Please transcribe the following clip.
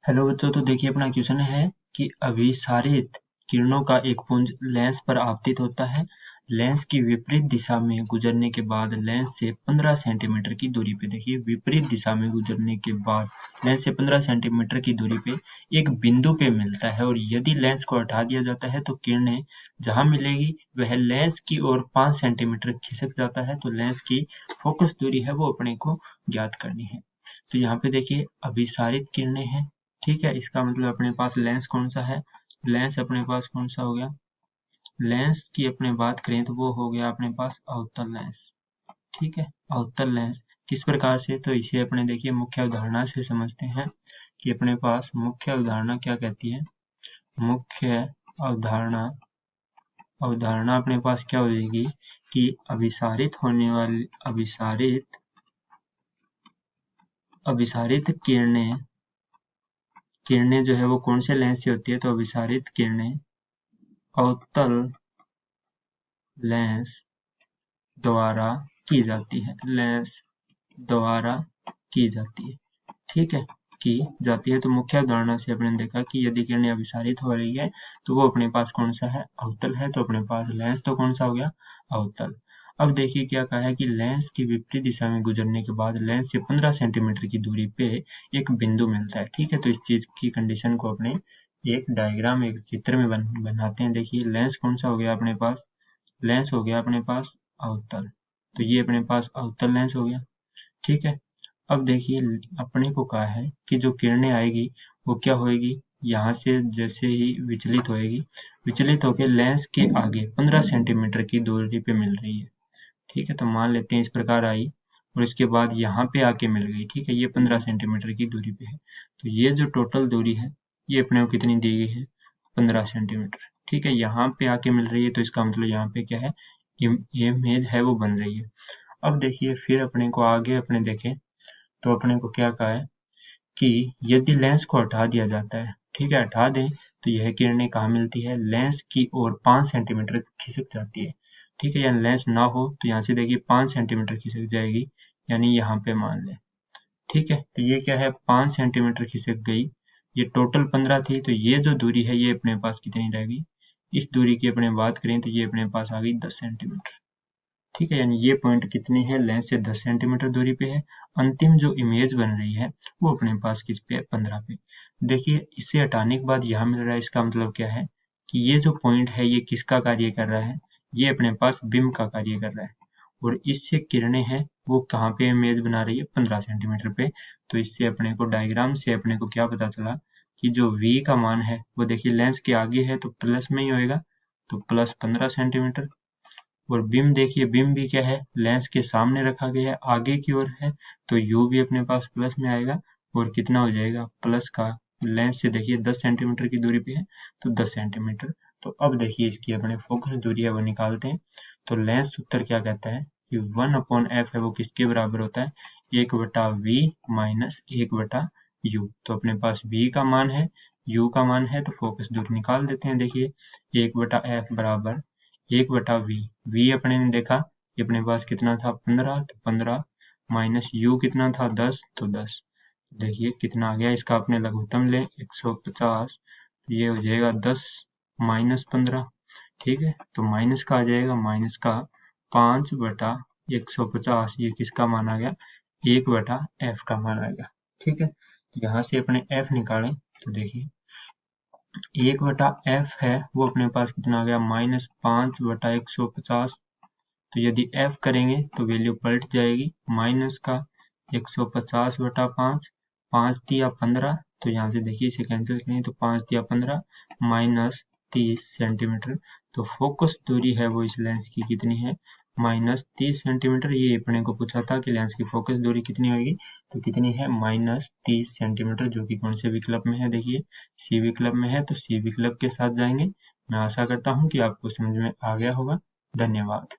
Hello बच्चों, तो देखिए अपना क्वेश्चन है कि अभिसारित किरणों का एक पुंज लेंस पर आपतित होता है। लेंस की विपरीत दिशा में गुजरने के बाद लेंस से 15 सेंटीमीटर की दूरी पे, देखिए विपरीत दिशा में गुजरने के बाद लेंस से 15 सेंटीमीटर की दूरी पे एक बिंदु पे मिलता है, और यदि लेंस को हटा दिया जाता है तो किरणें जहां मिलेगी वह लेंस की ओर 5 सेंटीमीटर खिसक जाता है। तो लेंस की फोकस दूरी है वो अपने को ज्ञात करनी है। तो यहाँ पे देखिए अभिसारित किरणें हैं, ठीक है। इसका मतलब अपने पास लेंस कौन सा है, लेंस अपने पास कौन सा हो गया, लेंस की अपने बात करें तो वो हो गया अपने पास अवतल लेंस, ठीक है। अवतल लेंस किस प्रकार से, तो इसे अपने देखिए मुख्य अवधारणा से समझते हैं कि अपने पास मुख्य अवधारणा क्या कहती है। मुख्य अवधारणा अवधारणा अपने पास क्या हो जाएगी कि अभिसारित होने वाली अभिसारित किरणें जो है वो कौन से लेंस से होती है, तो अभिसारित किरणें अवतल लेंस द्वारा की जाती है, लेंस द्वारा की जाती है, ठीक है, की जाती है। तो मुख्य अवधारणा से अपने देखा कि यदि किरणें अभिसारित हो रही है तो वो अपने पास कौन सा है, अवतल है। तो अपने पास लेंस तो कौन सा हो गया, अवतल। अब देखिए क्या कहा है कि लेंस की विपरीत दिशा में गुजरने के बाद लेंस से 15 सेंटीमीटर की दूरी पे एक बिंदु मिलता है, ठीक है। तो इस चीज की कंडीशन को अपने एक डायग्राम, एक चित्र में बनाते हैं। देखिए लेंस कौन सा हो गया अपने पास, लेंस हो गया अपने पास अवतल, तो ये अपने पास अवतल लेंस हो गया, ठीक है। अब देखिए अपने को कहा है कि जो किरणें आएगी वो क्या होएगी, यहाँ से जैसे ही विचलित होएगी, विचलित होकर लेंस के आगे 15 सेंटीमीटर की दूरी पे मिल रही है, ठीक है। तो मान लेते हैं इस प्रकार आई और इसके बाद यहाँ पे आके मिल गई, ठीक है, ये 15 सेंटीमीटर की दूरी पे है। तो ये जो टोटल दूरी है ये अपने को कितनी दी गई है, 15 सेंटीमीटर, ठीक है। यहाँ पे आके मिल रही है तो इसका मतलब यहाँ पे क्या है, इमेज है वो बन रही है। अब देखिए फिर अपने को आगे अपने देखें तो अपने को क्या कहा है कि यदि लेंस को हटा दिया जाता है, ठीक है, हटा दें तो यह किरणें कहाँ मिलती है, लेंस की ओर 5 सेंटीमीटर खिसक जाती है, ठीक है। यानी लेंस ना हो तो यहाँ से देखिए 5 सेंटीमीटर खिसक जाएगी, यानी यहाँ पे मान लें, ठीक है। तो ये क्या है, 5 सेंटीमीटर खिसक गई, ये टोटल 15 थी, तो ये जो दूरी है ये अपने पास कितनी रहेगी, इस दूरी की अपने बात करें तो ये अपने पास आ गई 10 सेंटीमीटर, ठीक है। यानी ये पॉइंट कितने हैं, लेंस से 10 सेंटीमीटर दूरी पे है। अंतिम जो इमेज बन रही है वो अपने पास किस पे है, 15 पे। देखिए इसे हटाने के बाद यहाँ मिल रहा है, इसका मतलब क्या है कि ये जो पॉइंट है ये किसका कार्य कर रहा है, ये अपने पास बिंब का कार्य कर रहा है, और इससे किरणें हैं वो कहाँ पे इमेज बना रही है, 15 सेंटीमीटर पे। तो इससे अपने को डायग्राम से अपने को क्या पता चला कि जो v का मान है वो देखिए लेंस के आगे है तो प्लस में ही होएगा, तो प्लस 15 सेंटीमीटर। और बीम देखिए, बीम भी क्या है, लेंस के सामने रखा गया है, आगे की ओर है, तो u भी अपने पास प्लस में आएगा, और कितना हो जाएगा प्लस का, लेंस से देखिए 10 सेंटीमीटर की दूरी पे है तो 10 सेंटीमीटर। तो अब देखिए इसकी अपने फोकस दूरी है वो निकालते हैं। तो लेंस सूत्र क्या कहता है कि 1/f है वो किसके बराबर होता है, 1/v माइनस 1/u। तो अपने पास v का मान है, u का मान है, तो फोकस दूरी निकाल देते हैं। देखिए 1/f बराबर 1/v, v अपने ने देखा ये अपने पास कितना था 15, तो 15 माइनस u कितना था 10, तो 10। देखिए कितना आ गया, इसका अपने लघुत्तम ले 150, ये हो जाएगा 10 माइनस 15, ठीक है। तो माइनस का आ जाएगा, माइनस का 5/150, ये किसका मान आ गया, 1/f का मान आ गया, ठीक है। यहाँ से अपने f निकालें तो देखिए 1/f है वो अपने पास कितना आ गया, -5/150। तो यदि f करेंगे तो वैल्यू पलट जाएगी, माइनस का 150/5, 5 दिया 15, तो यहाँ से देखिए इसे कैंसिल करें तो 5 दिया 15 माइनस 30 सेंटीमीटर। तो फोकस दूरी है वो इस लेंस की कितनी है, -30 सेंटीमीटर। ये अपने को पूछा था कि लेंस की फोकस दूरी कितनी होगी, तो कितनी है, -30 सेंटीमीटर, जो कि कौन से विकल्प में है, देखिए सी विकल्प में है, तो सी विकल्प के साथ जाएंगे। मैं आशा करता हूँ कि आपको समझ में आ गया होगा। धन्यवाद।